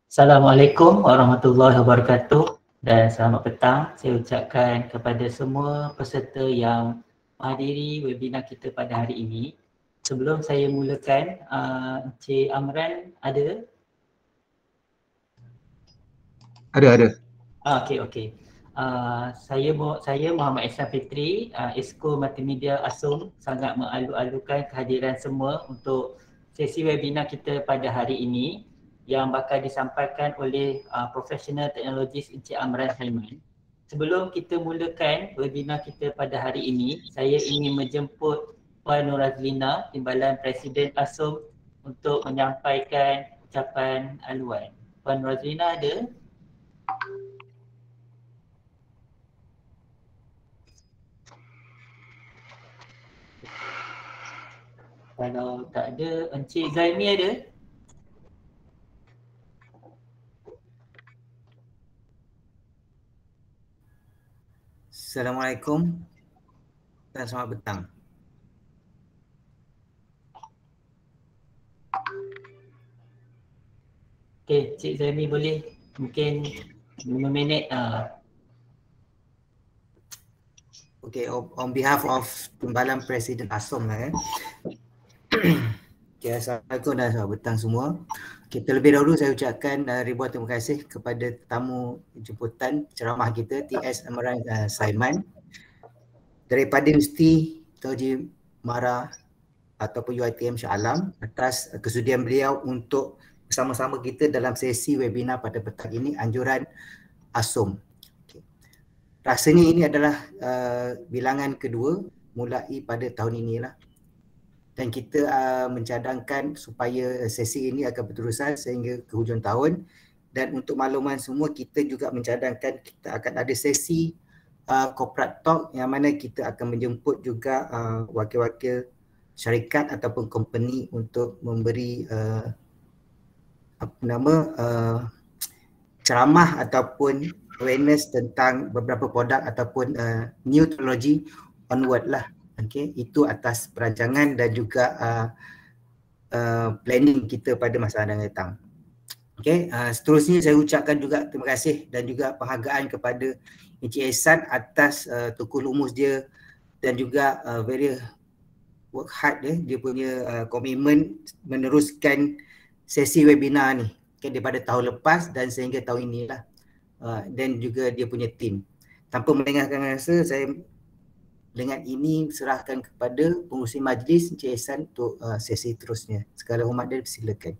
Assalamualaikum warahmatullahi wabarakatuh dan selamat petang. Saya ucapkan kepada semua peserta yang menghadiri webinar kita pada hari ini. Sebelum saya mulakan, Encik Amran ada? Ada. Okey. Saya Muhammad Ihsan Fitri, Esko Multimedia Asum sangat mengalu-alukan kehadiran semua untuk sesi webinar kita pada hari ini yang bakal disampaikan oleh Professional Technologist Encik Amran Haiman. Sebelum kita mulakan webinar kita pada hari ini, saya ingin menjemput Puan Nur Azlina, Timbalan Presiden Asum untuk menyampaikan ucapan aluan. Puan Nur Azlina ada? Kalau tak ada, Encik Zaimi ada? Assalamualaikum dan selamat petang. Okey, Cik Zaimi boleh mungkin 5 minit. Okay, on behalf of Timbalan Presiden Asam okay, Assalamualaikum dan selamat petang semua. Okay, terlebih dahulu saya ucapkan ribuan terima kasih kepada tamu jemputan ceramah kita TS Amran Saiman daripada Universiti Tauji Mara ataupun UiTM Shah Alam atas kesudian beliau untuk bersama-sama kita dalam sesi webinar pada petang ini anjuran ASUM. Okay. Rasanya ini adalah bilangan kedua mulai pada tahun inilah. Dan kita mencadangkan supaya sesi ini akan berterusan sehingga ke hujung tahun. Dan untuk makluman semua, kita juga mencadangkan kita akan ada sesi corporate talk yang mana kita akan menjemput juga wakil-wakil syarikat ataupun company untuk memberi ceramah ataupun awareness tentang beberapa produk ataupun new technology onward lah. Okay, itu atas perancangan dan juga planning kita pada masa yang datang. Okay, seterusnya saya ucapkan juga terima kasih dan juga penghargaan kepada Encik Ihsan atas tukul lumus dia dan juga very work hard dia punya komitmen meneruskan sesi webinar ni daripada tahun lepas dan sehingga tahun inilah. Dan juga dia punya tim. Tanpa melengahkan masa, saya dengan ini serahkan kepada pengurusi majlis Encik Ihsan untuk sesi terusnya. Segala hormat dan silakan.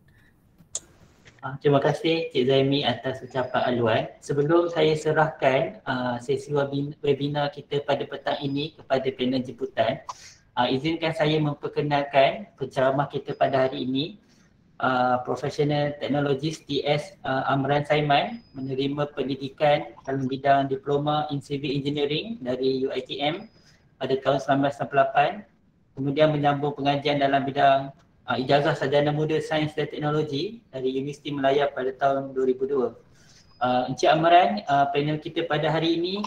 Terima kasih Cik Zaimi atas ucapan aluan. Sebelum saya serahkan sesi webinar kita pada petang ini kepada panel jemputan, izinkan saya memperkenalkan penceramah kita pada hari ini, Professional Technologist TS Amran Saiman, menerima pendidikan dalam bidang Diploma in Civil Engineering dari UiTM pada tahun 1998, kemudian menyambung pengajian dalam bidang Ijazah Sarjana Muda Sains dan Teknologi dari Universiti Melaya pada tahun 2002. Encik Amran, panel kita pada hari ini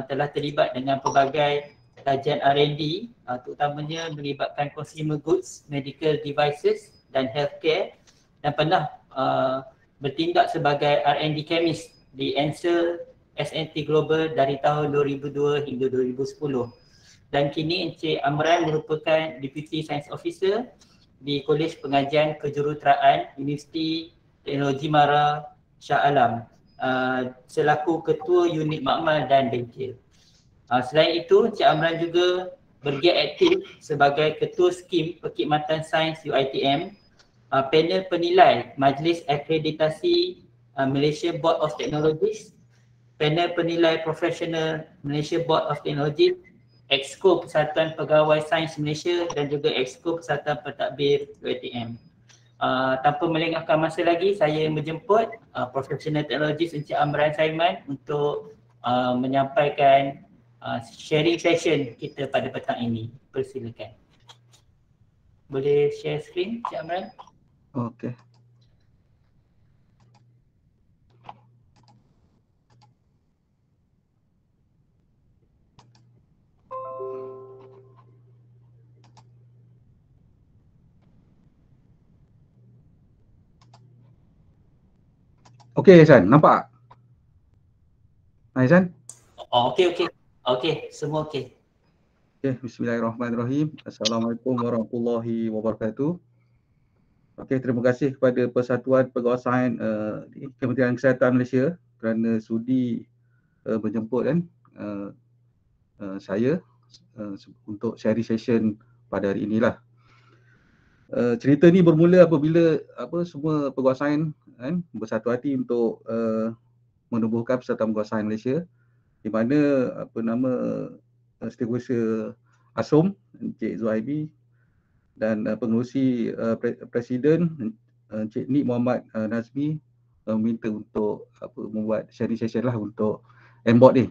telah terlibat dengan pelbagai kajian R&D, terutamanya melibatkan consumer goods, medical devices dan healthcare, dan pernah bertindak sebagai R&D chemist di Ansell S&T Global dari tahun 2002 hingga 2010. Dan kini Encik Amran merupakan Deputy Science Officer di Kolej Pengajian Kejuruteraan Universiti Teknologi Mara Shah Alam selaku Ketua Unit Makmal dan Bengkel. Selain itu, Encik Amran juga bergiat aktif sebagai Ketua Skim Perkhidmatan Sains UiTM, panel penilai Majlis Akreditasi Malaysia Board of Technologies, panel penilai Professional Malaysia Board of Technologies, Exco Persatuan Pegawai Sains Malaysia dan juga Exco Persatuan Pentadbir UiTM. Tanpa melengahkan masa lagi, saya menjemput Professional Technologist Encik Amran Saiman untuk menyampaikan sharing session kita pada petang ini. Persilakan. Boleh share screen Encik Amran? Okey. Okey Ihsan, nampak? Ihsan? Oh, okey, semua okey. Okey, bismillahirrahmanirrahim. Assalamualaikum warahmatullahi wabarakatuh. Okey, terima kasih kepada Persatuan Pegawai Sains di Kementerian Kesihatan Malaysia kerana sudi menjemput saya untuk sharing session pada hari inilah. Cerita ni bermula apabila semua pegawai sains bersatu hati untuk menubuhkan Persatuan Pegawai Sains Malaysia, di mana Setiausaha ASOM Encik Zuhaibi dan pengerusi Presiden Encik Nik Muhammad Nazmi minta untuk membuat sharing session lah untuk MBOT ni.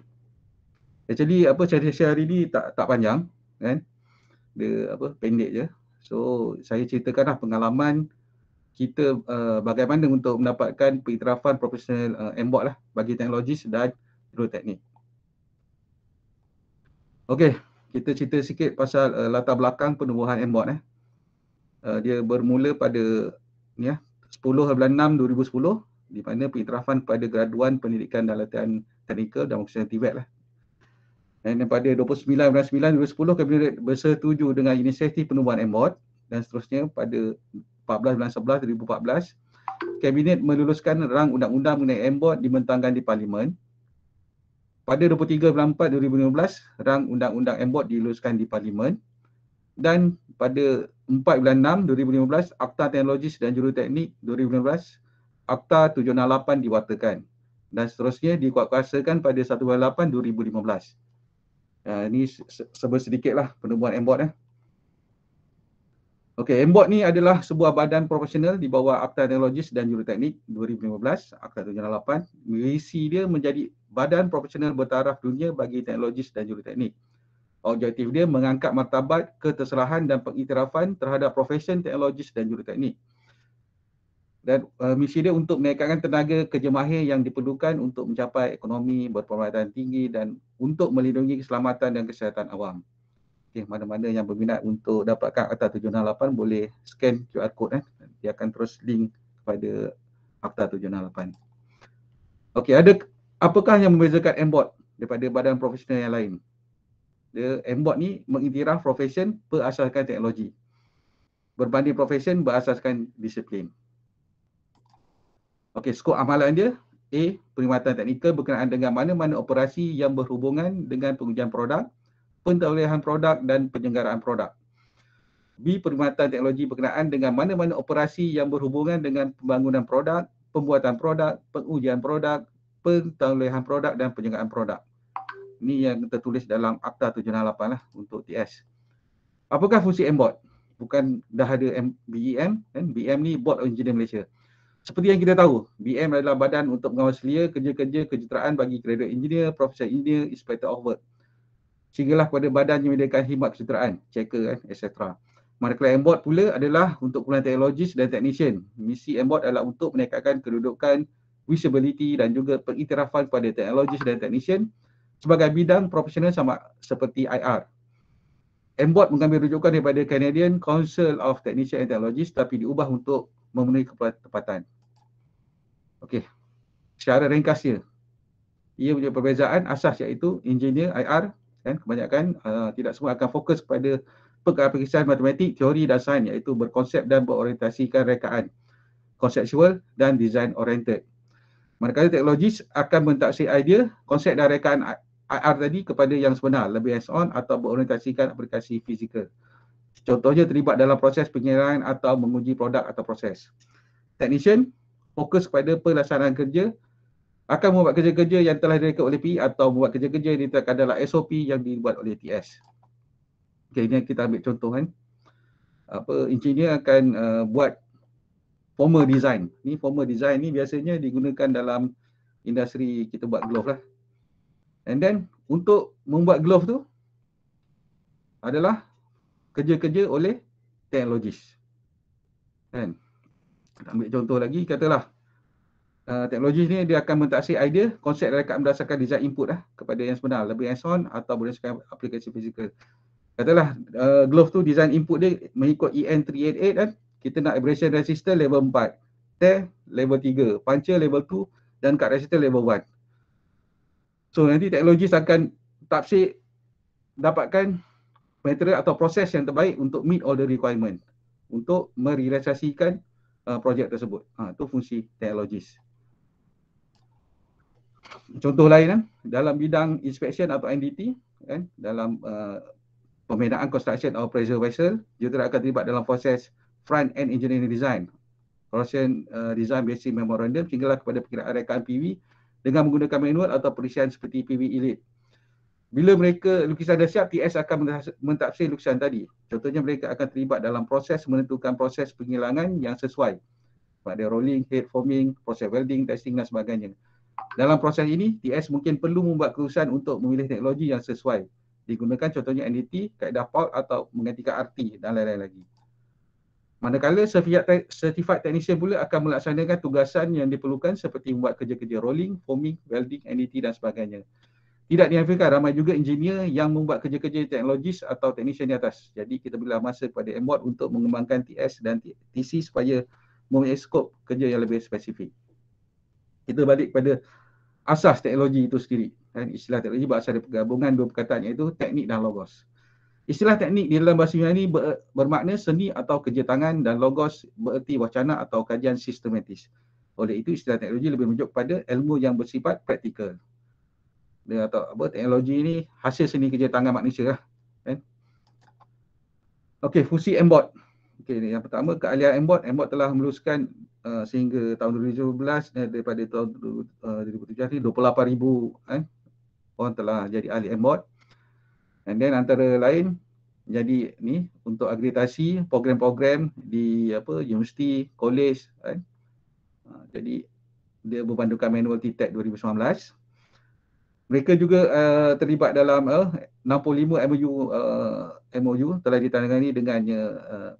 Actually sharing session hari ni tak panjang kan. Dia pendek je. So saya ceritakanlah pengalaman kita bagaimana untuk mendapatkan pengiktirafan profesional MBOT lah bagi teknologis dan hidroteknik. Okey, kita cerita sikit pasal latar belakang penubuhan MBOT. Dia bermula pada 10 bulan 6 2010 di mana pengiktirafan pada graduan pendidikan dan latihan teknikal dan vocational TVET lah. Dan pada 29 bulan 9 2010 Kabinet bersetuju dengan inisiatif penubuhan MBOT dan seterusnya pada 14 bulan 11 2014 Kabinet meluluskan rang undang-undang mengenai MBOT dibentangkan di Parlimen. Pada 23 bulan 4 2015 rang undang-undang MBOT diluluskan di Parlimen. Dan pada 4 bulan 6 2015 Akta Teknologis dan Juruteknik 2015 Akta 768 diwatakan dan seterusnya dikuatkuasakan pada 1 bulan 8 2015. Ini sedikitlah penubuhan MBOT. Okey, MBOT ni adalah sebuah badan profesional di bawah Akta Teknologis dan Juruteknik 2015 Akta 768. Misi dia menjadi badan profesional bertaraf dunia bagi teknologis dan juruteknik. Objektif dia mengangkat martabat, keterserahan dan pengiktirafan terhadap profesion teknologis dan juruteknik. Dan misi dia untuk menaikkan tenaga kerja mahir yang diperlukan untuk mencapai ekonomi berpendapatan tinggi dan untuk melindungi keselamatan dan kesihatan awam. Okay, mana-mana yang berminat untuk dapatkan Akta 768 boleh scan QR code. Dia akan terus link kepada Akta 768. Okey, apakah yang membezakan MBOT daripada badan profesional yang lain? MBOT ni mengiktiraf profesion berasaskan teknologi berbanding profesion berasaskan disiplin. Okey, skop amalan dia A. Perkhidmatan teknikal berkenaan dengan mana-mana operasi yang berhubungan dengan pengujian produk, pentaulihan produk dan penyelenggaraan produk. B. Perkhidmatan teknologi berkenaan dengan mana-mana operasi yang berhubungan dengan pembangunan produk, pembuatan produk, pengujian produk, pentaulihan produk dan penyelenggaraan produk. Ini yang tertulis dalam Akta 768 lah untuk TS. Apakah fungsi MBOT? Bukan dah ada BEM kan? BEM ni Board of Engineer Malaysia. Seperti yang kita tahu, BEM adalah badan untuk mengawal selia kerja-kerja kejuruteraan bagi graduate engineer, professional engineer, inspector of work. Sehinggalah kepada badan yang menyediakan khidmat kejuruteraan, checker etc. Manakala MBOT pula adalah untuk kumpulan teknologis dan technician. Misi MBOT adalah untuk menaikkan kedudukan, visibility dan juga pengiktirafan kepada teknologis dan technician sebagai bidang profesional sama seperti IR. MBOT mengambil rujukan daripada Canadian Council of Technicians and Technologists tapi diubah untuk memenuhi ketepatan. Okey, secara ringkasnya, ia punya perbezaan asas iaitu engineer IR dan kebanyakan tidak semua akan fokus kepada pengaplikasian matematik, teori dan sains iaitu berkonsep dan berorientasikan rekaan, conceptual dan design oriented. Manakala teknologis akan mentaksir idea, konsep dan rekaan IR tadi kepada yang sebenar, lebih hands-on atau berorientasikan aplikasi fizikal. Contohnya terlibat dalam proses pengiraan atau menguji produk atau proses. Technician fokus kepada pelaksanaan kerja, akan membuat kerja-kerja yang telah direkod oleh PE atau membuat kerja-kerja yang ditetapkan dalam SOP yang dibuat oleh TS. Okay, ini kita ambil contoh kan. Engineer akan buat formal design. Ni formal design ni biasanya digunakan dalam industri kita buat glove lah. And then untuk membuat glove tu adalah kerja-kerja oleh teknologis. Kan? Ambil contoh lagi, katalah teknologis ni dia akan mentaksir idea, konsep dan rekaan berdasarkan design input lah kepada yang sebenar, lebih hands-on atau berdasarkan aplikasi fizikal. Katalah glove tu design input dia mengikut EN388 kan, kita nak abrasion resistor level 4. Tear level 3, puncher level 2 dan cut resistor level 1. So nanti teknologis akan tafsir dapatkan material atau proses yang terbaik untuk meet all the requirement untuk merealisasikan projek tersebut. Itu fungsi teknologis. Contoh lain dalam bidang inspection atau NDT kan, dalam pembinaan construction of pressure vessel, juga akan terlibat dalam proses front end engineering design, proses design basic memorandum hinggalah kepada perkiraan rekaan PV dengan menggunakan manual atau perisian seperti PV Elite. Bila mereka lukisan dah siap, TS akan mentafsir lukisan tadi. Contohnya mereka akan terlibat dalam proses menentukan proses penghilangan yang sesuai pada rolling, head forming, proses welding, testing dan sebagainya. Dalam proses ini, TS mungkin perlu membuat keputusan untuk memilih teknologi yang sesuai. Digunakan contohnya NDT, kaedah PAUL atau menggantikan RT dan lain-lain lagi. Manakala certified technician pula akan melaksanakan tugasan yang diperlukan seperti membuat kerja-kerja rolling, forming, welding, NDT dan sebagainya. Tidak dinafikan ramai juga engineer yang membuat kerja-kerja teknologis atau technician di atas. Jadi kita berilah masa kepada MBOT untuk mengembangkan TS dan TC supaya mempunyai skop kerja yang lebih spesifik. Kita balik kepada asas teknologi itu sendiri. Istilah teknologi berasal dari pergabungan dua perkataan iaitu teknik dan logos. Istilah teknik di dalam bahasa Yunani bermakna seni atau kerja tangan dan logos bererti wacana atau kajian sistematis. Oleh itu istilah teknologi lebih menunjuk pada ilmu yang bersifat praktikal. Dia atau teknologi ni hasil seni kerja tangan manusia lah. Kan? Okey, fungsi MBOT. Okey, yang pertama keahlian MBOT. MBOT telah meluluskan sehingga tahun 2017 daripada tahun 2017 ni 28,000 orang telah jadi ahli MBOT. And then antara lain jadi ni untuk akreditasi program-program di universiti, college kan. Jadi dia berpandukan manual TTEC 2019. Mereka juga terlibat dalam 65 MOU telah ditandatangani dengan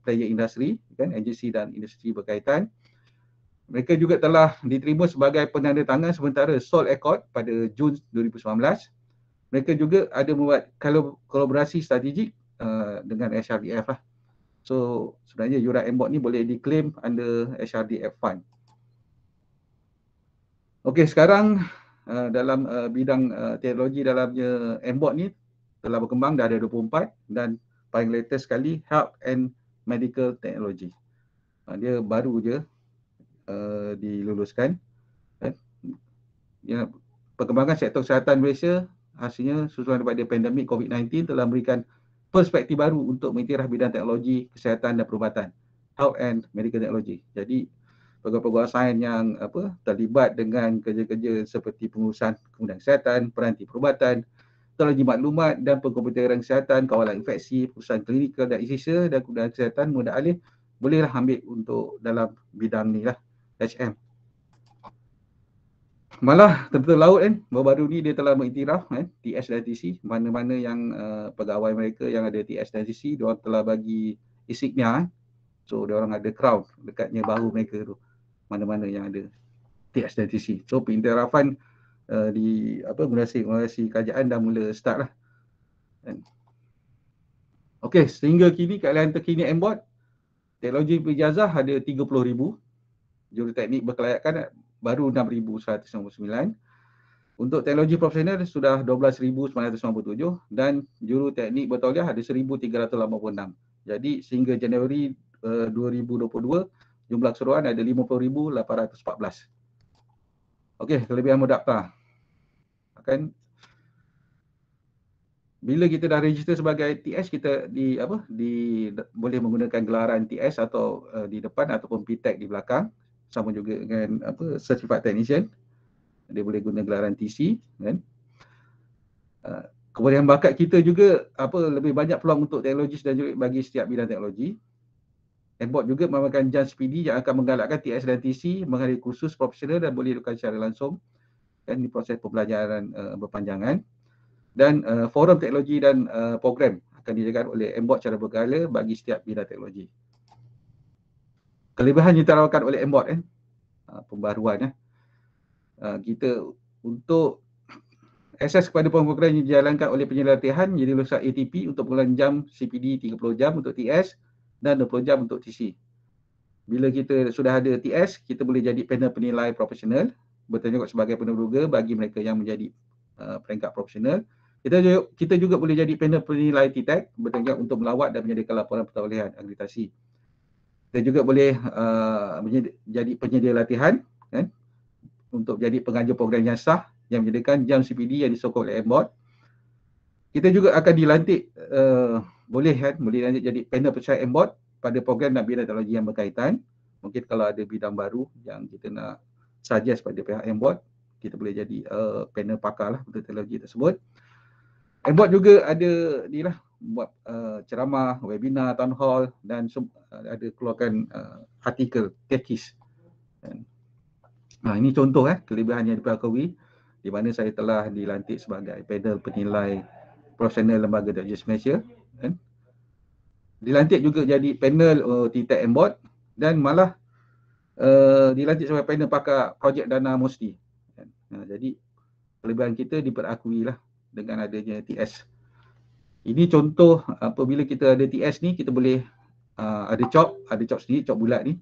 player industri kan, agensi dan industri berkaitan. Mereka juga telah diterima sebagai penandatangan sementara Seoul Accord pada Jun 2019. Mereka juga ada membuat kolaborasi strategik dengan HRDF lah. So sebenarnya yuran MBOT ni boleh diklaim under HRDF fund. Okey, sekarang dalam bidang teknologi dalamnya MBOT ni telah berkembang dah ada 24 dan paling latest sekali Health and Medical Technology. Dia baru je diluluskan. Ya, perkembangan sektor kesihatan Malaysia hasilnya susulan daripada pandemik COVID-19 telah memberikan perspektif baru untuk mengiktiraf bidang teknologi kesihatan dan perubatan, Health and Medical Technology. Jadi peguam-peguam sains yang terlibat dengan kerja-kerja seperti pengurusan kemudahan kesihatan, peranti perubatan, teknologi maklumat dan pengkomputeran kesihatan, kawalan infeksi, perusahaan klinikal dan isisa dan kemudahan kesihatan mudah alih bolehlah ambil untuk dalam bidang ni lah, HM. Malah Tentera Laut baru-baru ni dia telah mengiktiraf TS dan TC, mana-mana yang pegawai mereka yang ada TS dan TC, dia orang telah bagi insignia. So dia orang ada crown dekatnya bahu mereka tu. Mana-mana yang ada TS dan TC. So pengiktirafan di generasi kerajaan dah mula start lah. Okey, sehingga kini keahlian terkini MBOT teknologi perijazah ada 30,000, juruteknik berkelayakan baru 6,199. Untuk teknologi profesional sudah 12,997 dan juruteknik bertauliah ada 1,386. Jadi sehingga Januari 2022 jumlah keseluruhan ada 50,814. Okey, kelebihan mendaftar. Bila kita dah register sebagai TS, kita boleh menggunakan gelaran TS atau di depan ataupun PTEC di belakang. Sama juga dengan certified technician. Dia boleh guna gelaran TC kan. Kemudian bakat kita juga lebih banyak peluang untuk teknologis dan juga bagi setiap bidang teknologi. MBOT juga merupakan JANS PD yang akan menggalakkan TS dan TC menghadiri kursus profesional dan boleh dilakukan secara langsung kan di proses pembelajaran berpanjangan. Dan forum teknologi dan program akan dijaga oleh MBOT secara berkala bagi setiap bidang teknologi. Kelebihan yang ditawarkan oleh MBOT pembaruan kita untuk akses kepada program yang dijalankan oleh penyelia latihan jadi lulusan ATP untuk pengulangan jam CPD 30 jam untuk TS dan 20 jam untuk TC. Bila kita sudah ada TS, kita boleh jadi panel penilai profesional, bertanggungjawab sebagai peneroga bagi mereka yang menjadi peringkat profesional. Kita juga boleh jadi panel penilai TTAC, bertanggungjawab untuk melawat dan menyediakan laporan pertaulihan akreditasi. Kita juga boleh jadi penyedia latihan, kan, untuk jadi pengajar program yang sah yang menyediakan jam CPD yang disokong oleh MBOT. Kita juga akan dilantik, boleh dilantik jadi panel percaya MBOT pada program dan bidang teknologi yang berkaitan. Mungkin kalau ada bidang baru yang kita nak suggest pada pihak MBOT, kita boleh jadi panel pakar lah untuk teknologi tersebut. MBOT juga ada ni lah, buat ceramah, webinar, town hall dan ada keluarkan artikel, tekis. Ini contoh kelebihan yang diperakui di mana saya telah dilantik sebagai panel penilai profesional lembaga Dr. Malaysia. Dilantik juga jadi panel TTAC MBOT dan malah dilantik sebagai panel pakar projek dana Musti. Jadi kelebihan kita diperakui lah dengan adanya TS. Ini contoh apabila kita ada TS ni, kita boleh ada job sendiri, job bulat ni,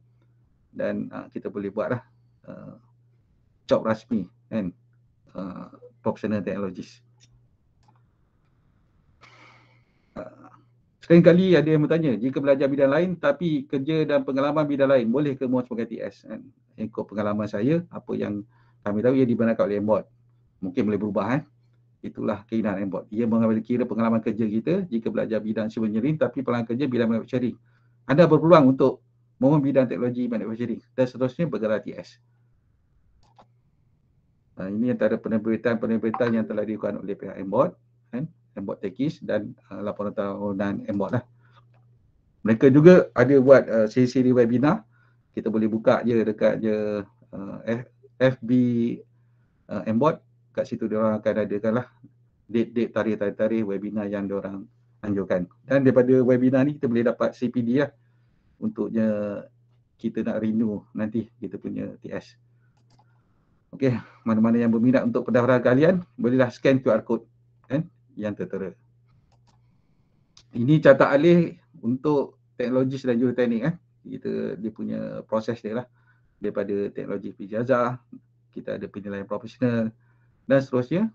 dan kita boleh buat lah job rasmi kan, professional technologist. Seringkali ada yang bertanya, jika belajar bidang lain tapi kerja dan pengalaman bidang lain, boleh ke mohon sebagai TS? Ikut pengalaman saya, apa yang kami tahu ia dibenarkan oleh MBOT. Mungkin boleh berubah. Itulah keinginan MBOT. Ia mengambil kira pengalaman kerja kita jika belajar bidang civil engineering tapi pengalaman kerja bidang manufacturing. Anda berpeluang untuk mohon bidang teknologi manufacturing dan seterusnya bergerak TS. Ini antara penerbitan yang telah dilakukan oleh pihak MBOT. MBOT Tekis dan laporan tahunan MBOT lah. Mereka juga ada buat siri-siri webinar. Kita boleh buka je dekat FB MBOT. Kat situ diorang akan adakan lah date-date, tarikh webinar yang diorang anjurkan. Dan daripada webinar ni kita boleh dapat CPD lah untuknya kita nak renew nanti kita punya TS. Okey, mana-mana yang berminat untuk pendaftaran kalian, bolehlah scan QR code kan yang tertera. Ini catat alih untuk teknologis dan juruteknik dia punya proses dia lah. Daripada teknologi ijazah, kita ada penilaian profesional dan seterusnya.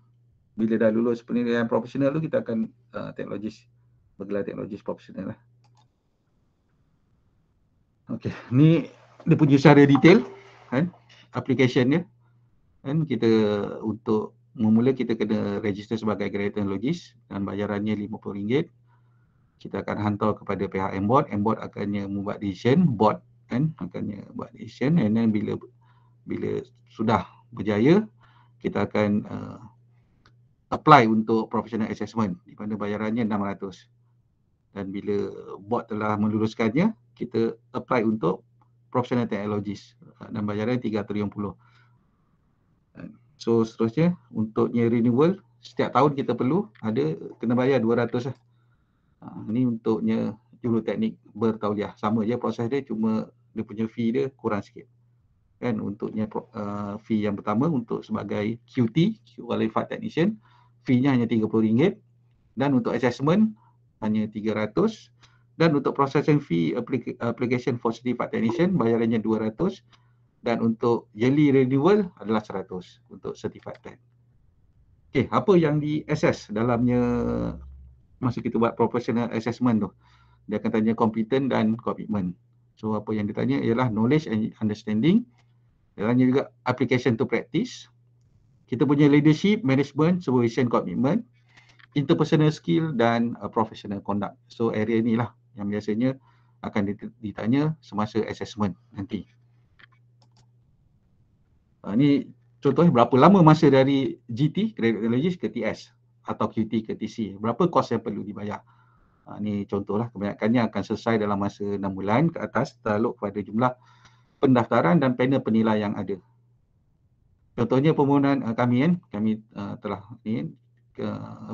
Bila dah lulus penilaian profesional tu, kita akan teknologis, bergelar teknologis profesional lah. Okey, ni dia punya secara detail kan, application dia. Kan kita untuk memula kita kena register sebagai graduate teknologis dan bayarannya RM50. Kita akan hantar kepada pihak MBOT. MBOT akannya membuat decision, board kan akannya buat decision, and then bila sudah berjaya, kita akan apply untuk professional assessment di mana bayarannya RM600. Dan bila board telah meluluskannya, kita apply untuk professional technologist dan bayaran RM350. So seterusnya untuknya renewal, setiap tahun kita perlu kena bayar RM200 lah. Ini untuknya juruteknik bertauliah. Sama je proses dia, cuma dia punya fee dia kurang sikit. Kan untuknya fee yang pertama untuk sebagai QT, Qualified Technician, fee-nya hanya RM30, dan untuk assessment hanya RM300, dan untuk processing fee application for Certified Technician bayarannya RM200, dan untuk yearly renewal adalah RM100 untuk Certified Tech. Okey, apa yang di-assess dalamnya masa kita buat professional assessment tu? Dia akan tanya competent dan commitment. So apa yang ditanya ialah knowledge and understanding. Dia tanya juga application to practice. Kita punya leadership, management, supervision, commitment, interpersonal skill dan professional conduct. So area ni lah yang biasanya akan ditanya semasa assessment nanti. Ni contohnya berapa lama masa dari GT, Graduate Technologist, ke TS atau QT ke TC. Berapa kos yang perlu dibayar. Ni contohlah, kebanyakannya akan selesai dalam masa 6 bulan ke atas terlalu pada jumlah pendaftaran dan panel penilai yang ada. Contohnya permohonan kami telah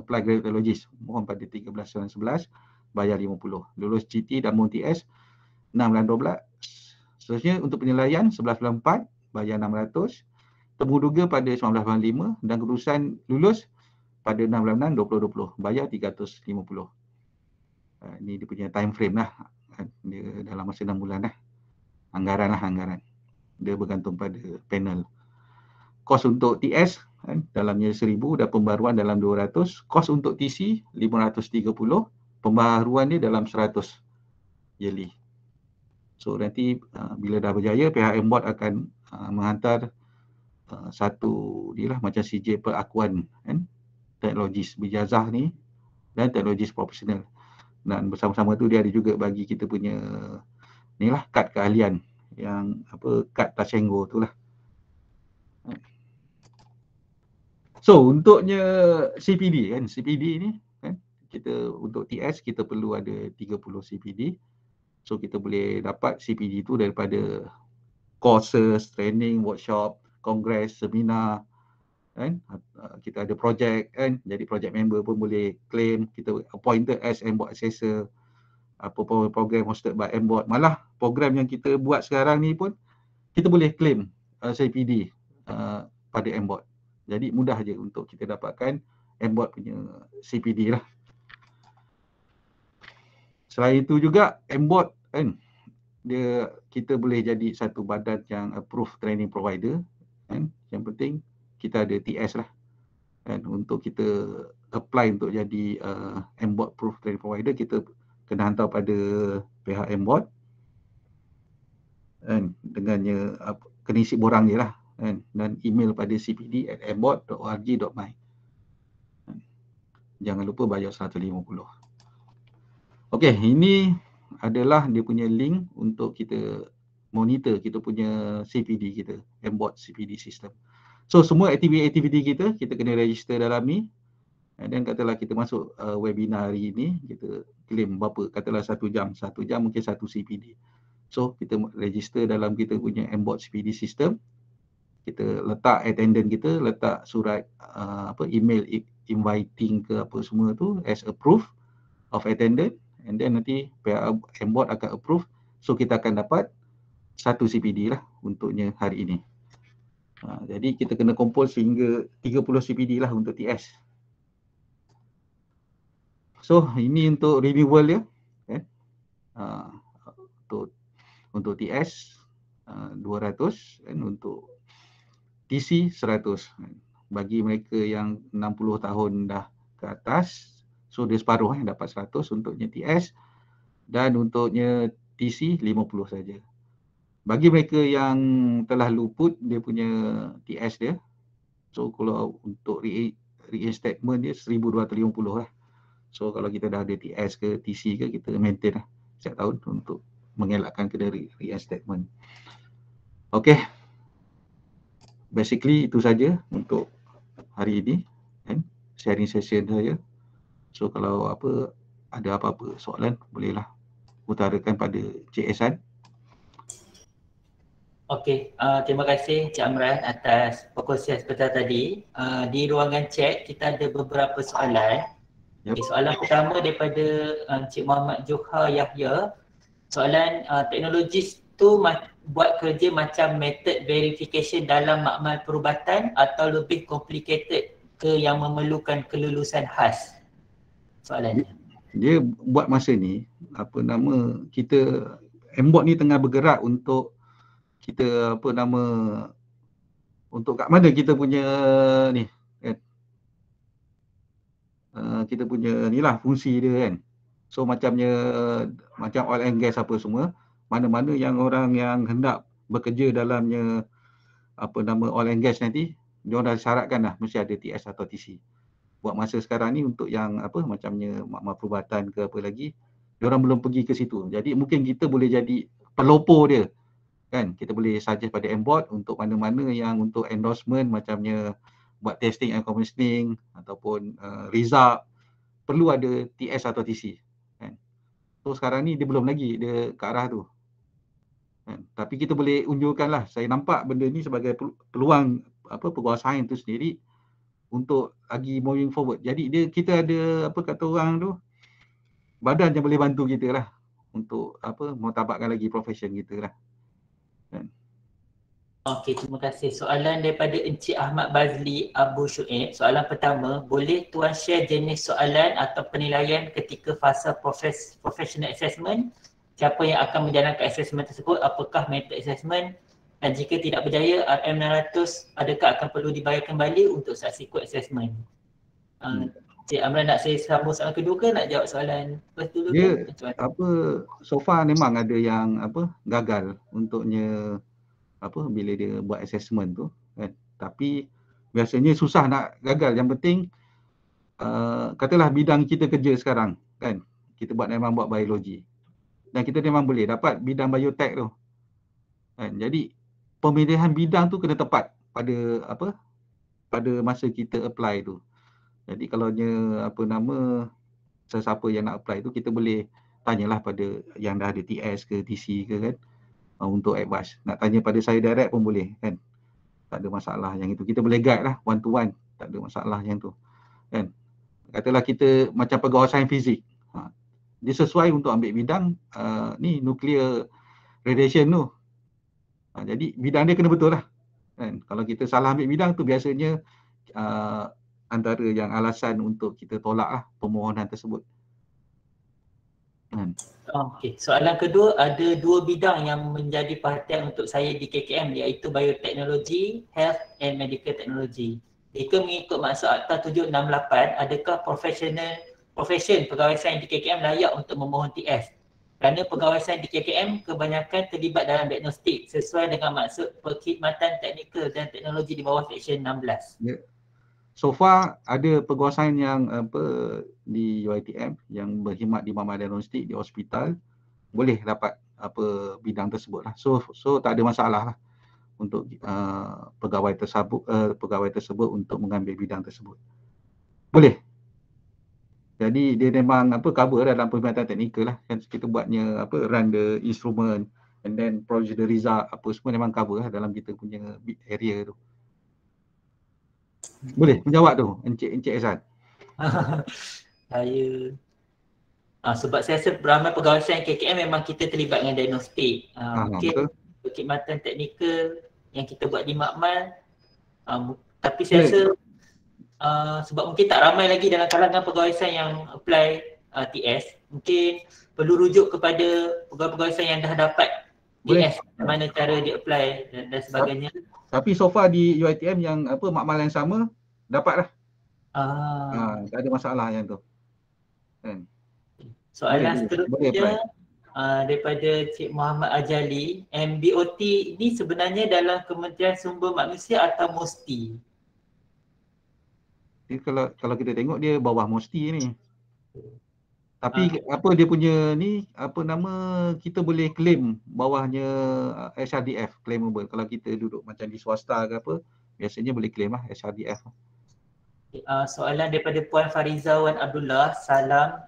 apply Graduate Technologist, mohon pada 13/11, bayar RM50. Lulus GT dan mohon TS 6/12. Seterusnya untuk penilaian 11/4, bayar RM600. Temuduga pada 19/5 dan kelulusan lulus pada 6/6/2020, bayar RM350. Ini dia punya time frame lah. Dia dalam masa 6 bulan lah. anggaran. Dia bergantung pada panel. Kos untuk TS kan, dalamnya 1000 dan pembaruan dalam 200. Kos untuk TC 530, pembaruan dia dalam 100 yearly. So nanti bila dah berjaya, pihak MBOT akan menghantar satu ni lah macam CJ perakuan kan, teknologis bijazah ni dan teknologis profesional. Dan bersama-sama tu dia ada juga bagi kita punya ni lah kad keahlian yang apa, kad Tashengo tu lah. So untuknya CPD kan, CPD ni kan, kita untuk TS kita perlu ada 30 CPD. So kita boleh dapat CPD tu daripada courses, training, workshop, kongres, seminar kan. Kita ada projek kan, jadi project member pun boleh claim, kita appointed as MBOT assessor, apa program hosted by MBOT. Malah program yang kita buat sekarang ni pun kita boleh claim CPD pada MBOT. Jadi mudah je untuk kita dapatkan MBOT punya CPD lah. Selain itu juga MBOT kan, kita boleh jadi satu badan yang approved training provider kan. Yang penting kita ada TS lah kan. Untuk kita apply untuk jadi MBOT approved training provider, kita kena hantar pada pihak MBOT kan, dengannya kena isi borang je lah kan, dan email pada cpd@mbot.org.my. Jangan lupa bayar 150. Okey, ini adalah dia punya link untuk kita monitor kita punya CPD kita, MBOT CPD system. So semua aktiviti kita kena register dalam ni. Dan katalah kita masuk webinar hari ini, kita claim berapa, katalah 1 jam. 1 jam mungkin 1 CPD. So kita register dalam kita punya MBOT CPD system. Kita letak attendant kita, letak surat email inviting ke apa semua tu as a proof of attendance, and then nanti pihak MBOT akan approve. So kita akan dapat 1 CPD lah untuknya hari ini. Jadi kita kena kumpul sehingga 30 CPD lah untuk TS. So ini untuk renewal dia kan. Untuk TS 200 dan untuk TC 100. Bagi mereka yang 60 tahun dah ke atas, so dia separuh dapat 100 untuknya TS, dan untuknya TC 50 saja. Bagi mereka yang telah luput dia punya TS dia, so kalau untuk reinstatement dia 1250 lah. So kalau kita dah ada TS ke TC ke, kita maintain lah setiap tahun untuk mengelakkan kena reinstatement. Okay, basically itu saja untuk hari ini kan, sharing session saya. So kalau ada apa-apa soalan, bolehlah utarakan pada Cik Ehsan. Okey, terima kasih Cik Amran atas perkongsian sebentar tadi. Di ruangan chat kita ada beberapa soalan. Yep. Okay, soalan pertama daripada Cik Muhammad Johar Yahya. Soalan, teknologis tu buat kerja macam method verification dalam makmal perubatan atau lebih complicated ke yang memerlukan kelulusan khas? Soalannya. Dia buat masa ni, kita MBOT ni tengah bergerak untuk kita untuk kat mana kita punya ni kan, kita punya ni lah fungsi dia kan. So macam oil and gas apa semua, mana-mana yang orang yang hendak bekerja dalamnya oil and gas nanti, dia orang dah syaratkan dah mesti ada TS atau TC. Buat masa sekarang ni untuk yang macamnya makmal perubatan ke apa lagi, dia orang belum pergi ke situ. Jadi mungkin kita boleh jadi pelopor dia kan. Kita boleh suggest pada MBOT untuk mana-mana yang untuk endorsement macamnya buat testing and commissioning ataupun result, perlu ada TS atau TC kan. So sekarang ni dia belum lagi dia ke arah tu kan. Tapi kita boleh unjurkan lah, saya nampak benda ni sebagai peluang penguasaan itu sendiri untuk lagi moving forward. Jadi kita ada kata orang tu, badan yang boleh bantu kita lah untuk mentabatkan lagi profession kita lah kan. Okey, terima kasih. Soalan daripada Encik Ahmad Bazli Abu Shu'aib. Soalan pertama, boleh Tuan share jenis soalan atau penilaian ketika fasa professional assessment siapa yang akan menjalankan assessment tersebut, apakah method assessment, dan jika tidak berjaya RM600 adakah akan perlu dibayar kembali untuk subsequent assessment. Cik Amran nak saya sambung soalan kedua ke nak jawab soalan first dulu Dia ke? apa, so far memang ada yang apa gagal untuknya apa bila dia buat assessment tu kan. Tapi biasanya susah nak gagal. Yang penting katalah bidang kita kerja sekarang kan. Kita memang buat biologi. Dan kita memang boleh dapat bidang biotech tu. Kan. Jadi pemilihan bidang tu kena tepat pada apa? Pada masa kita apply tu. Jadi kalau sesiapa yang nak apply tu kita boleh tanyalah pada yang dah ada TS ke TC ke kan untuk advice. Nak tanya pada saya direct pun boleh kan. Tak ada masalah yang itu. Kita boleh guide lah one to one. Tak ada masalah yang tu. Kan. Katalah kita macam pegawai sains fizik. Dia sesuai untuk ambil bidang ni nuclear radiation tu. Jadi bidang dia kena betul lah. Kan. Kalau kita salah ambil bidang tu biasanya antara yang alasan untuk kita tolak lah permohonan tersebut. Okey, soalan kedua, ada dua bidang yang menjadi perhatian untuk saya di KKM iaitu bioteknologi, health and medical technology. Jika mengikut maksud Akta 768, adakah profesion pegawai sains di KKM layak untuk memohon TS? Kerana pegawai sains di KKM kebanyakan terlibat dalam diagnostik sesuai dengan maksud perkhidmatan teknikal dan teknologi di bawah Seksyen 16. Yeah. So far ada pegawai sains yang di UiTM yang berkhidmat di Mama Diagnostik di hospital boleh dapat bidang tersebut lah. So tak ada masalah lah untuk pegawai tersebut untuk mengambil bidang tersebut. Boleh. Jadi dia memang cover dalam perkhidmatan teknikal lah. Kan kita buatnya run the instrument and then produce the result semua memang cover lah dalam kita punya area tu. Boleh menjawab tu Encik Azad. Sebab saya rasa ramai pegawai sains KKM memang kita terlibat dengan diagnostik. Mungkin perkhidmatan teknikal yang kita buat di Makmal, tapi saya rasa sebab mungkin tak ramai lagi dalam kalangan pegawai sains yang apply TS, mungkin perlu rujuk kepada pegawai-pegawai sains yang dah dapat TS, mana cara dia apply dan sebagainya. Tapi so far di UiTM yang makmal yang sama dapatlah. Tak ada masalah yang tu. Kan. Soalan seterusnya daripada Cik Muhammad Ajali, MBOT ni sebenarnya dalam Kementerian Sumber Manusia atau MOSTI? Dia kalau kita tengok dia bawah MOSTI ni. Tapi dia punya ni kita boleh claim bawahnya HRDF claimable. Kalau kita duduk macam di swasta ke biasanya boleh claim lah HRDF. Soalan daripada Puan Fariza Wan Abdullah, salam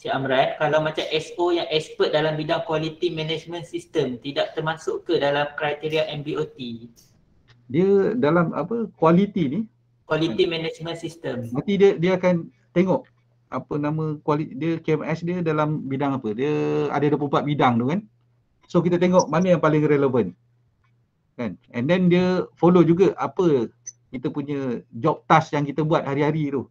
Cik Amran, kalau macam SO yang expert dalam bidang quality management system tidak termasuk ke dalam kriteria MBOT? Dia dalam quality ni? Quality management system. Nanti dia akan tengok dia KMS dia dalam bidang apa. Dia ada 24 bidang tu kan. So kita tengok mana yang paling relevan. Kan? And then dia follow juga apa kita punya job task yang kita buat hari-hari tu.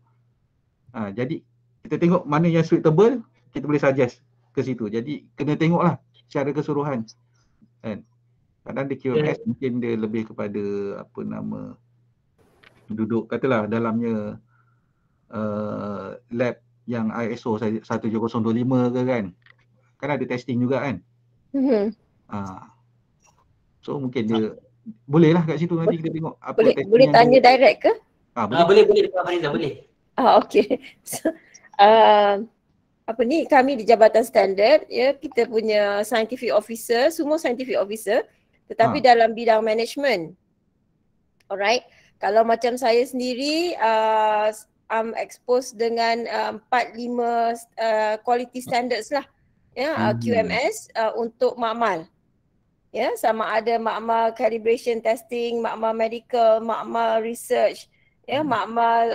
Jadi kita tengok mana yang suitable, kita boleh suggest ke situ. Jadi kena tengoklah secara keseluruhan. Kan? Kadang dia QMS mungkin dia lebih kepada duduk katalah dalamnya lab yang ISO 17025 ke kan. Kan ada testing juga kan. So mungkin dia boleh lah kat situ nanti kita tengok apa testing. Boleh tanya direct ke? Boleh Puan Fariza, boleh. Okey. So, kami di Jabatan Standard ya, kita punya scientific officer, semua scientific officer tetapi dalam bidang management. Alright. Kalau macam saya sendiri I'm exposed dengan 4-5 quality standards lah ya, QMS untuk makmal. Ya, sama ada makmal calibration testing, makmal medical, makmal research, ya, makmal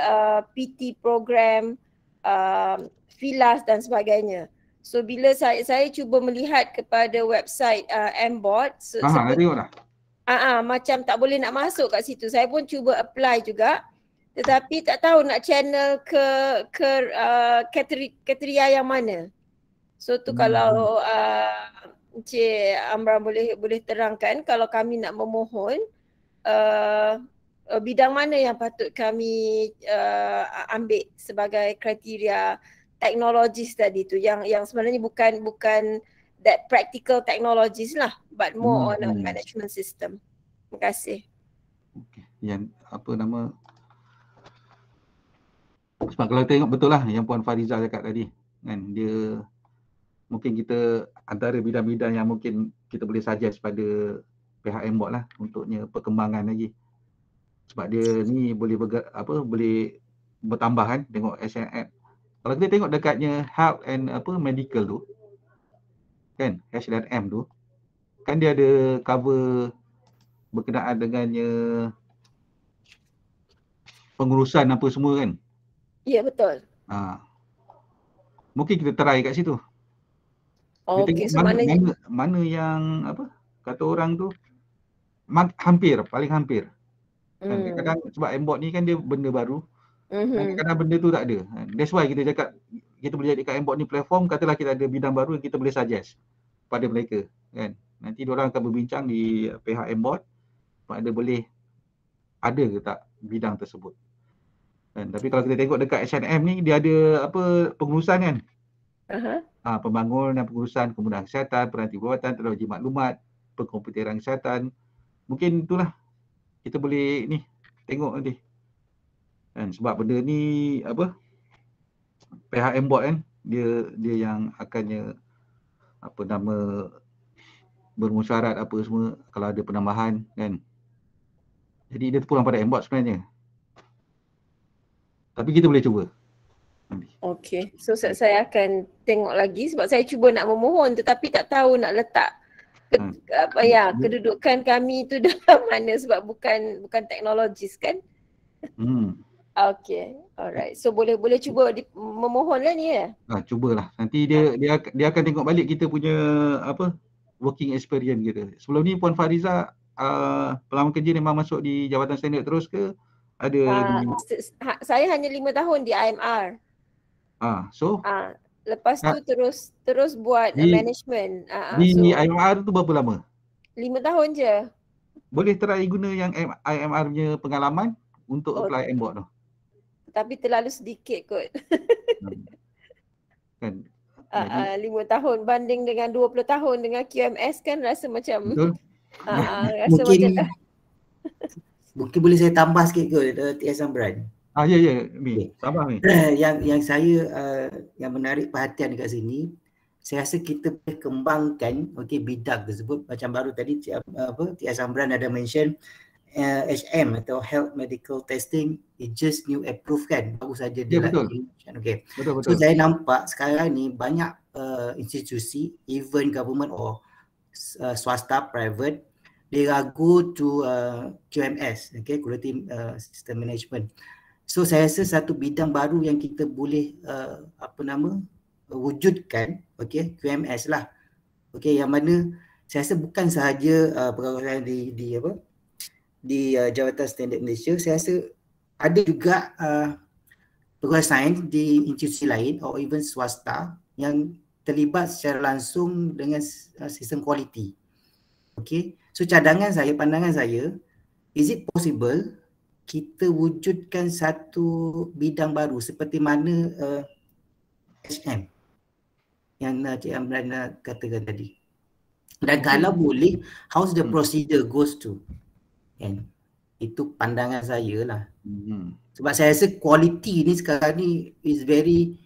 PT program, FILAS dan sebagainya. So bila saya cuba melihat kepada website MBOT, macam tak boleh nak masuk kat situ. Saya pun cuba apply juga, tetapi tak tahu nak channel ke kriteria yang mana. So tu kalau Encik Amran boleh terangkan kalau kami nak memohon bidang mana yang patut kami ambil sebagai kriteria technologies tadi tu yang sebenarnya bukan that practical technologies lah, but more on management system. Terima kasih. Okay. Yang apa nama, sebab kalau tengok betul lah yang Puan Fariza cakap tadi kan, dia mungkin kita antara bidang-bidang yang mungkin kita boleh suggest pada pihak MBOT lah untuknya perkembangan lagi. Sebab dia ni boleh boleh bertambah kan, tengok SNM. Kalau kita tengok dekatnya health and medical tu kan, H&M tu kan dia ada cover berkenaan dengannya pengurusan apa semua kan. Ya, betul. Mungkin kita try kat situ. Okey, so mana yang kata orang tu paling hampir. Kadang-kadang sebab MBOT ni kan dia benda baru. Kadang-kadang benda tu tak ada. That's why kita cakap kita boleh jadikan MBOT ni platform, katalah kita ada bidang baru yang kita boleh suggest pada mereka kan. Nanti diorang akan berbincang di pihak MBOT pada boleh ada ke tak bidang tersebut. Kan? Tapi kalau kita tengok dekat H&M ni dia ada pengurusan kan. Pembangunan pengurusan kemudahan kesihatan, peranti perubatan, teknologi maklumat, pengkomputeran kesihatan. Mungkin itulah kita boleh ni tengok nanti. Kan sebab benda ni pihak MBOT kan dia yang akannya bermusyarat apa semua kalau ada penambahan kan. Jadi dia terpulang pada MBOT sebenarnya. Tapi kita boleh cuba. Okey. So saya akan tengok lagi sebab saya cuba nak memohon tetapi tak tahu nak letak kedudukan kami tu dalam mana sebab bukan teknologis kan. Okey. Alright. So boleh cuba memohonlah ni ya. Cubalah. Nanti dia akan tengok balik kita punya working experience kita. Sebelum ni Puan Fariza pengalaman kerja memang masuk di jabatan standard terus ke? Saya hanya 5 tahun di IMR. Lepas tu terus buat management. Di IMR tu berapa lama? 5 tahun je. Boleh try guna yang IMR punya pengalaman untuk apply MBOT tu. Tapi terlalu sedikit kot. Kan? 5 tahun banding dengan 20 tahun dengan QMS kan rasa macam betul. Mungkin boleh saya tambah sikit ke TS Amran? Ya, Mi. Tambah Mi. Yang saya yang menarik perhatian dekat sini, saya rasa kita boleh kembangkan bidang tersebut macam baru tadi TS Amran ada mention HM atau Health Medical Testing it just new approved kan, baru saja dia betul. Betul. So saya nampak sekarang ni banyak institusi even government or swasta private they ragu to QMS, Quality System Management. So saya rasa satu bidang baru yang kita boleh wujudkan QMS lah. Yang mana saya rasa bukan sahaja perkawasan di Jabatan Standard Malaysia, saya rasa ada juga perkawasan sains di institusi lain or even swasta yang terlibat secara langsung dengan sistem kualiti. So pandangan saya, is it possible kita wujudkan satu bidang baru seperti mana HM yang Cik Amran katakan tadi. Dan kalau boleh, how's the procedure goes to? Kan? Itu pandangan saya lah. Sebab saya rasa quality ni sekarang ni is very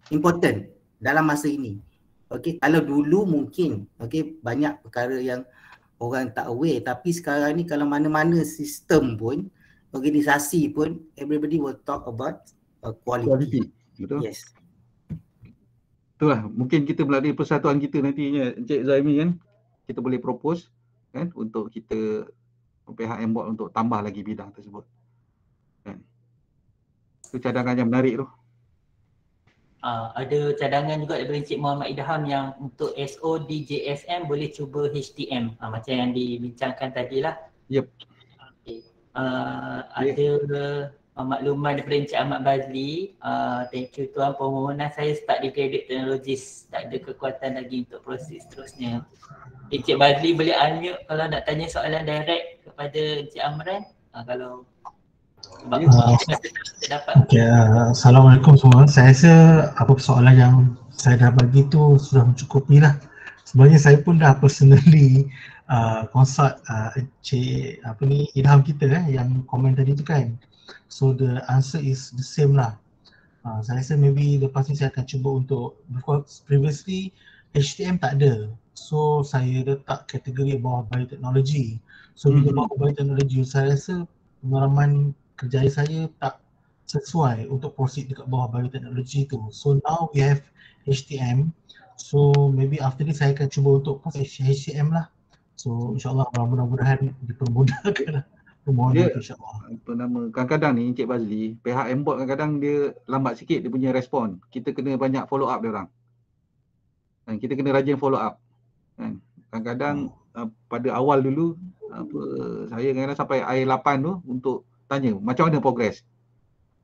important dalam masa ini. Kalau dulu mungkin banyak perkara yang orang tak aware, tapi sekarang ni kalau mana-mana sistem pun, organisasi pun, everybody will talk about quality. Betul. Yes. Itulah mungkin kita melalui persatuan kita nantinya Encik Zaimi kan, kita boleh propose kan untuk kita pihak MBOT untuk tambah lagi bidang tersebut. Kan. Itu cadangan yang menarik tu. Ada cadangan juga daripada Encik Muhammad Idham yang untuk SO di JSM boleh cuba HTM macam yang dibincangkan tadi lah. Yep. Ada makluman daripada Encik Ahmad Bazli. Thank you Tuan, permohonan saya start di graduate technologist, tak ada kekuatan lagi untuk proses seterusnya. Encik Bazli boleh unmute kalau nak tanya soalan direct kepada Encik Amran. Kalau dapat. Okay, Assalamualaikum semua. Saya rasa apa soalan yang saya dah bagi tu sudah mencukupi lah. Sebenarnya saya pun dah personally consult Encik Ilham kita yang komen tadi tu kan. So the answer is the same lah. Saya rasa maybe lepas ni saya akan cuba untuk, because previously HTM tak ada. So saya letak kategori bawah bioteknologi. So bila bawah bioteknologi, saya rasa pengalaman kerjaya saya tak sesuai untuk proceed dekat bawah bioteknologi tu. So now we have HTM. So maybe after this saya akan cuba untuk post HTM lah. So insyaAllah mudah-mudahan dipermudahkan lah permohonan tu insyaAllah. Kadang-kadang ni Encik Bazli, pihak MBOT kadang-kadang dia lambat sikit dia punya respon. Kita kena banyak follow up dia orang. Dan kita kena rajin follow up. Kadang-kadang pada awal dulu saya kadang-kadang sampai air 8 tu untuk tanya macam mana progress.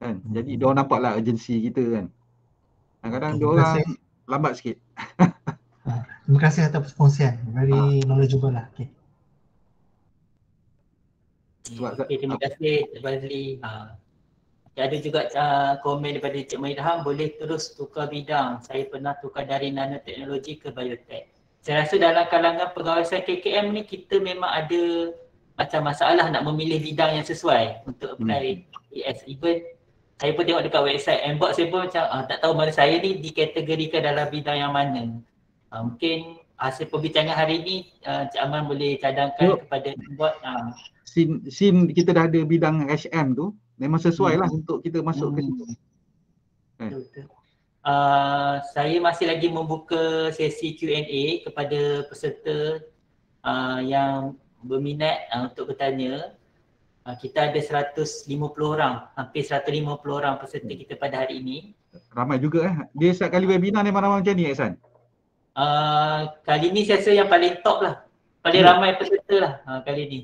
Kan? Jadi dia orang nampaklah urgency kita kan. Kadang-kadang dia orang lambat sikit. Terima kasih atas perkongsian. Very knowledgeable lah. Okay. Terima kasih Encik Bazli. Ada juga komen daripada Encik Ilham, boleh terus tukar bidang. Saya pernah tukar dari nanoteknologi ke biotek. Saya rasa dalam kalangan pegawai KKM ni kita memang ada macam masalah nak memilih bidang yang sesuai untuk apply TS. Even saya pun tengok dekat website MBOT, saya pun macam tak tahu mana saya ni dikategorikan dalam bidang yang mana. Mungkin hasil perbincangan hari ni Cik Aman boleh cadangkan kepada MBOT. Sin kita dah ada bidang HM tu memang sesuai lah untuk kita masuk ke situ. Saya masih lagi membuka sesi Q&A kepada peserta yang berminat untuk bertanya. Kita ada 150 orang, hampir 150 orang peserta kita pada hari ini. Ramai juga Dia setiap kali webinar memang ramai macam ni Ihsan? Kali ni saya rasa yang paling top lah. Paling ramai peserta lah kali ni.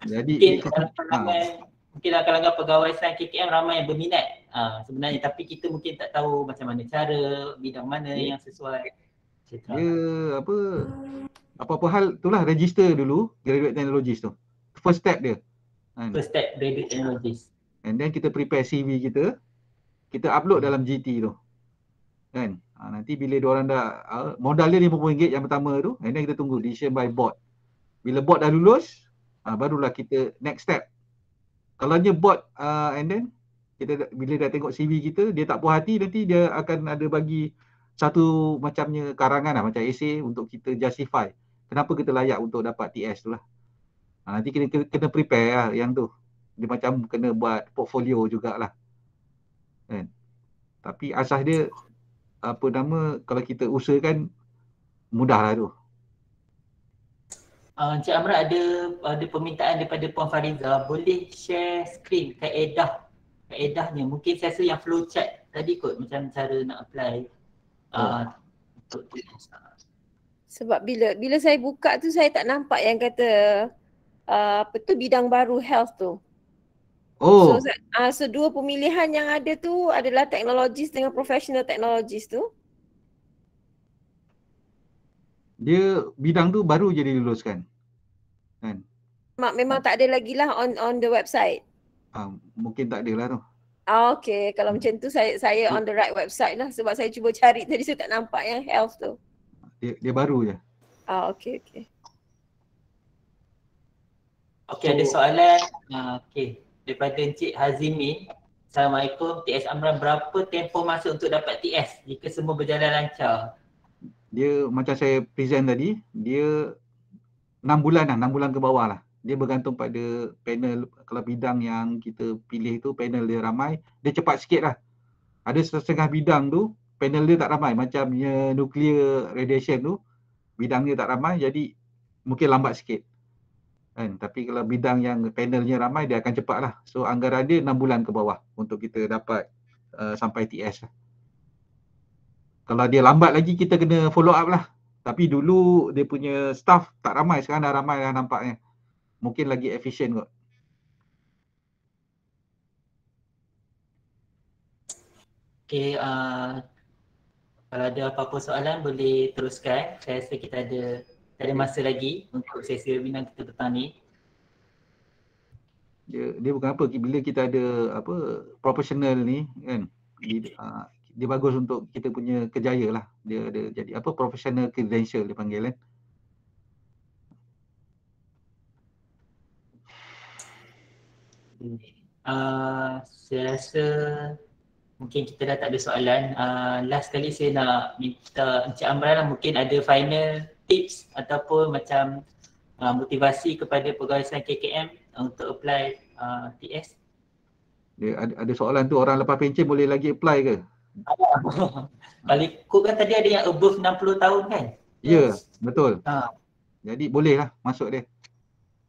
Jadi mungkin dalam kalangan pegawai sains KKM ramai yang berminat sebenarnya, tapi kita mungkin tak tahu macam mana cara, bidang mana yang sesuai, etc. Dia apa-apa hal itulah register dulu graduate technologist tu. First step dia. First step graduate technologist. And then kita prepare CV kita upload dalam GT tu. Kan? Nanti bila diorang dah modal dia RM50 yang pertama tu, and then kita tunggu decision by board. Bila board dah lulus, barulah kita next step. Kalau dia board and then kita bila dah tengok CV kita, dia tak puas hati, nanti dia akan ada bagi satu macamnya karangan lah, macam essay untuk kita justify kenapa kita layak untuk dapat TS tu lah. Nanti kena prepare lah yang tu. Dia macam kena buat portfolio jugalah. Kan? Tapi asas dia kalau kita usahakan mudah lah tu. Encik Amran ada permintaan daripada Puan Fariza, boleh share screen kaedahnya. Mungkin saya rasa yang flow chart tadi kot macam cara nak apply. Sebab bila saya buka tu saya tak nampak yang kata bidang baru health tu. So dua pemilihan yang ada tu adalah teknologis dengan professional teknologis tu. Dia bidang tu baru je diluluskan. Kan? Memang tak ada lagi lah on the website. Mungkin tak ada lah tu. Okay, kalau macam tu saya on the right website lah, sebab saya cuba cari tadi saya tak nampak yang health tu. Dia baru je. Okay. Okay, ada soalan daripada Encik Hazimin. Assalamualaikum, TS Amran, berapa tempoh masa untuk dapat TS jika semua berjalan lancar? Dia macam saya present tadi, dia 6 bulan ke bawah lah. Dia bergantung pada panel. Kalau bidang yang kita pilih tu panel dia ramai, dia cepat sikit lah. Ada setengah bidang tu panel dia tak ramai, macamnya nuclear radiation tu bidang dia tak ramai, jadi mungkin lambat sikit kan. Tapi kalau bidang yang panelnya ramai, dia akan cepat lah. So anggaran dia 6 bulan ke bawah untuk kita dapat sampai TS lah. Kalau dia lambat lagi, kita kena follow up lah. Tapi dulu dia punya staff tak ramai, sekarang dah ramai lah nampaknya. Mungkin lagi efisien kot. Okay, kalau ada apa-apa soalan boleh teruskan. Saya rasa kita ada masa lagi untuk sesi webinar kita petang ni. Dia bukan apa, bila kita ada apa profesional ni kan, dia bagus untuk kita punya kerjaya lah. Dia ada jadi apa professional credential dia panggil kan. Saya rasa mungkin kita dah tak ada soalan. Last kali saya nak minta Encik Amran lah, mungkin ada final tips ataupun macam motivasi kepada pegawai sains KKM untuk apply TS. Dia ada soalan tu, orang lepas pencen boleh lagi apply ke? Kalau ikut kan tadi ada yang above 60 tahun kan? Ya, betul. Ha. Jadi boleh lah masuk dia.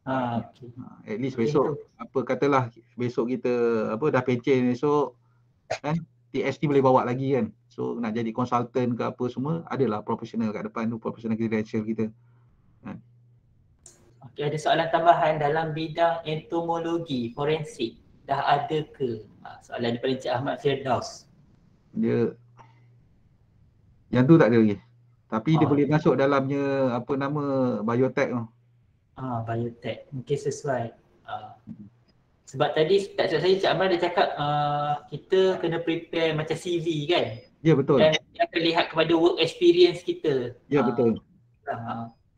Okay. At least besok apa katalah besok kita apa dah pencen esok kan, TS ni boleh bawa lagi kan. So nak jadi konsultan ke apa semua adalah profesional kat depan tu, profesional credential kita. Okay, ada soalan tambahan dalam bidang entomologi forensik dah ada ke? Soalan daripada Encik Ahmad Firdaus. Dia yang tu tak ada lagi. Tapi dia boleh masuk dalamnya apa nama biotech tu. Biotech mungkin sesuai. Sebab tadi tak silap saya Encik Ahmad dia cakap kita kena prepare macam CV kan? Ya betul. Dan dia akan lihat kepada work experience kita. Ya betul.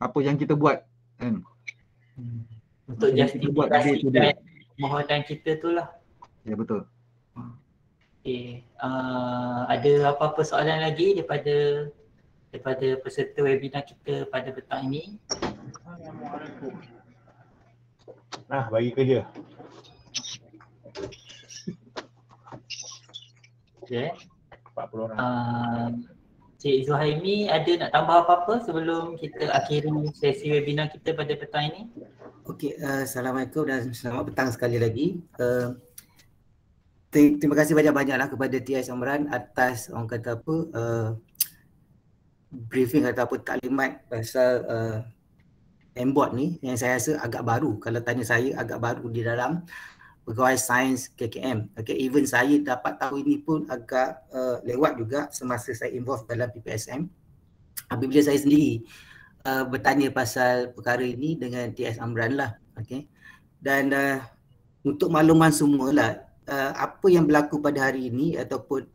Apa yang kita buat kan? Untuk justifikasikan permohonan kita tu lah. Ya betul. Okay. Ada apa-apa soalan lagi daripada peserta webinar kita pada petang ini? Nah, bagi kerja. Okay. 40 orang. Cik Zuhaimi ada nak tambah apa-apa sebelum kita akhiri sesi webinar kita pada petang ini? Okey, Assalamualaikum dan selamat petang sekali lagi. Terima kasih banyak-banyaklah kepada TS Amran atas orang kata apa briefing ataupun taklimat pasal MBOT ni yang saya rasa agak baru. Kalau tanya saya agak baru di dalam pegawai sains KKM. Okay, even saya dapat tahu ini pun agak lewat juga semasa saya involved dalam PPSM. Apabila saya sendiri bertanya pasal perkara ini dengan TS Amran lah. Okay. Dan untuk makluman semualah, apa yang berlaku pada hari ini ataupun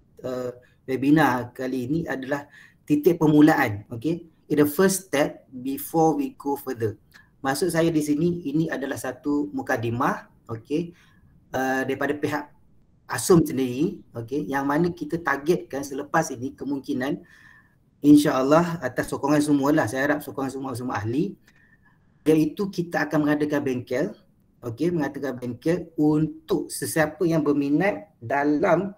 webinar kali ini adalah titik permulaan. Okay. The first step before we go further. Maksud saya di sini, ini adalah satu mukadimah, okay, daripada pihak ASUM sendiri, okay, yang mana kita targetkan selepas ini kemungkinan insya-Allah atas sokongan semualah, saya harap sokongan semua ahli, iaitu kita akan mengadakan bengkel, okay, mengadakan bengkel untuk sesiapa yang berminat dalam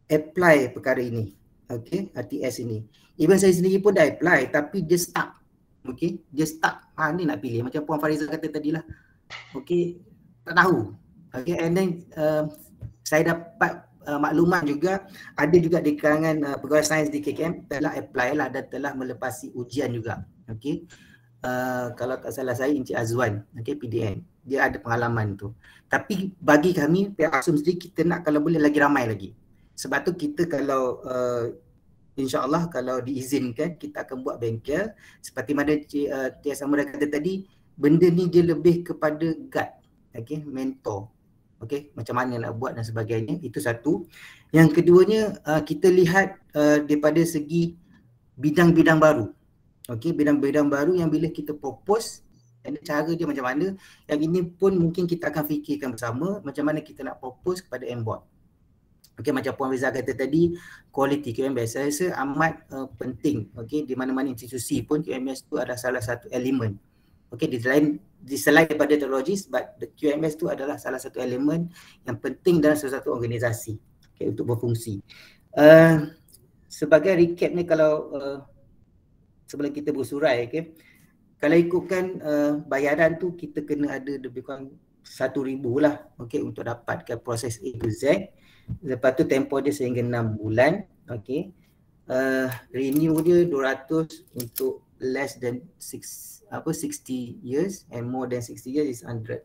apply perkara ini, okay, ATS ini. Even saya sendiri pun dah apply tapi dia stuck. Okay, dia stuck. Mana nak pilih? Macam Puan Fariza kata tadi lah. Okay, tak tahu. Okay, and then saya dapat maklumat juga, ada juga di kalangan pegawai sains di KKM telah apply lah dan telah melepasi ujian juga. Okay, kalau tak salah saya Encik Azwan, okay, PDN. Dia ada pengalaman tu. Tapi bagi kami, pihak ASUM sendiri, kita nak kalau boleh lagi ramai lagi. Sebab tu kita kalau InsyaAllah kalau diizinkan kita akan buat bengkel seperti mana TS Amran kata tadi, benda ni dia lebih kepada guide, okay, mentor, okay, macam mana nak buat dan sebagainya. Itu satu. Yang keduanya kita lihat daripada segi bidang-bidang baru, okay, bidang-bidang baru yang bila kita propose dan cara dia macam mana, yang ini pun mungkin kita akan fikirkan bersama macam mana kita nak propose kepada MBOT. Okay, macam Puan Rizal kata tadi, quality QMS saya rasa amat penting. Okay, di mana-mana institusi pun QMS tu adalah salah satu elemen. Okay, di selain daripada teknologi, but the QMS tu adalah salah satu elemen yang penting dalam satu organisasi, okay, untuk berfungsi. Sebagai recap ni, kalau sebelum kita bersurai, okay, kalau ikutkan bayaran tu kita kena ada lebih kurang 1,000 lah, okay, untuk dapatkan proses A to Z. Lepas tu tempoh dia sehingga 6 bulan, okay. Renew dia 200 untuk less than 60 years and more than 60 years is 100.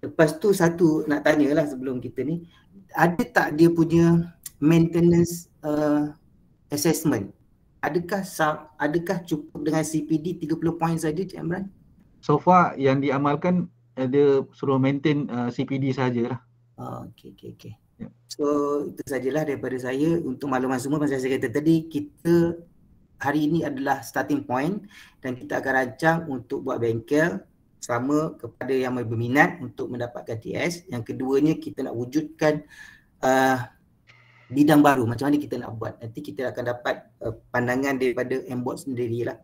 Lepas tu satu nak tanyalah sebelum kita ni, ada tak dia punya maintenance assessment. Adakah cukup dengan CPD 30 poin saja, Cik Amran? So far yang diamalkan dia suruh maintain CPD sajalah. Okey. Ya. So itu sajalah daripada saya. Untuk makluman semua, macam saya kata tadi, kita hari ini adalah starting point dan kita akan rancang untuk buat bengkel sama kepada yang berminat untuk mendapatkan TS. Yang keduanya, kita nak wujudkan bidang baru, macam mana kita nak buat. Nanti kita akan dapat pandangan daripada MBOT sendirilah.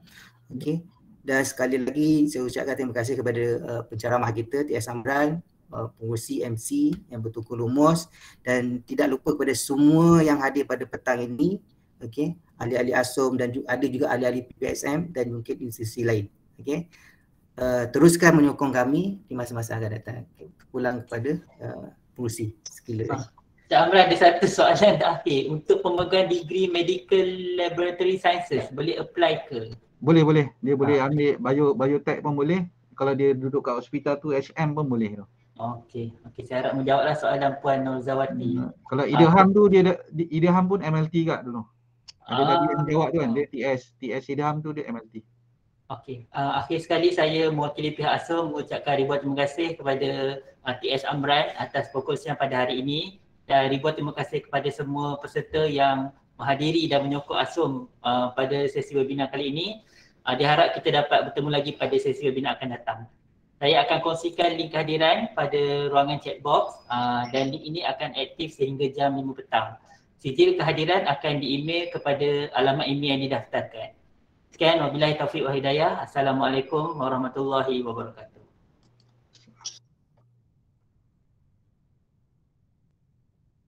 Okey. Dan sekali lagi saya ucapkan terima kasih kepada penceramah kita TS Amran, pengurusi MC yang bertukar lumus, dan tidak lupa kepada semua yang hadir pada petang ini. Okey, ahli-ahli ASOM dan ada juga ahli-ahli PPSM dan mungkin institusi lain. Okey. Teruskan menyokong kami di masa-masa akan datang. Pulang kepada pengurusi sekalian. Cik Amran, ada satu soalan terakhir. Untuk pemegang degree Medical Laboratory Sciences, boleh apply ke? Boleh. Dia boleh ambil biotech pun boleh. Kalau dia duduk kat hospital tu HM pun boleh tu. Okey, saya harap menjawablah soalan Puan Nurzawati. Kalau Idham tu Idham pun MLT kat dulu. Ada tadi yang jawab tu kan, dia TS Idham tu dia MLT. Okey, akhir sekali saya mewakili pihak ASOM mengucapkan ribuan terima kasih kepada TS Amran atas perkongsian pada hari ini, dan ribuan terima kasih kepada semua peserta yang menghadiri dan menyokong ASOM pada sesi webinar kali ini. Diharap kita dapat bertemu lagi pada sesi webinar akan datang. Saya akan kongsikan link kehadiran pada ruangan chat box dan link ini akan aktif sehingga jam 5 petang. Sijil kehadiran akan di-email kepada alamat email yang didaftarkan. Sekian, wabillahi taufiq wa hidayah. Assalamualaikum warahmatullahi wabarakatuh.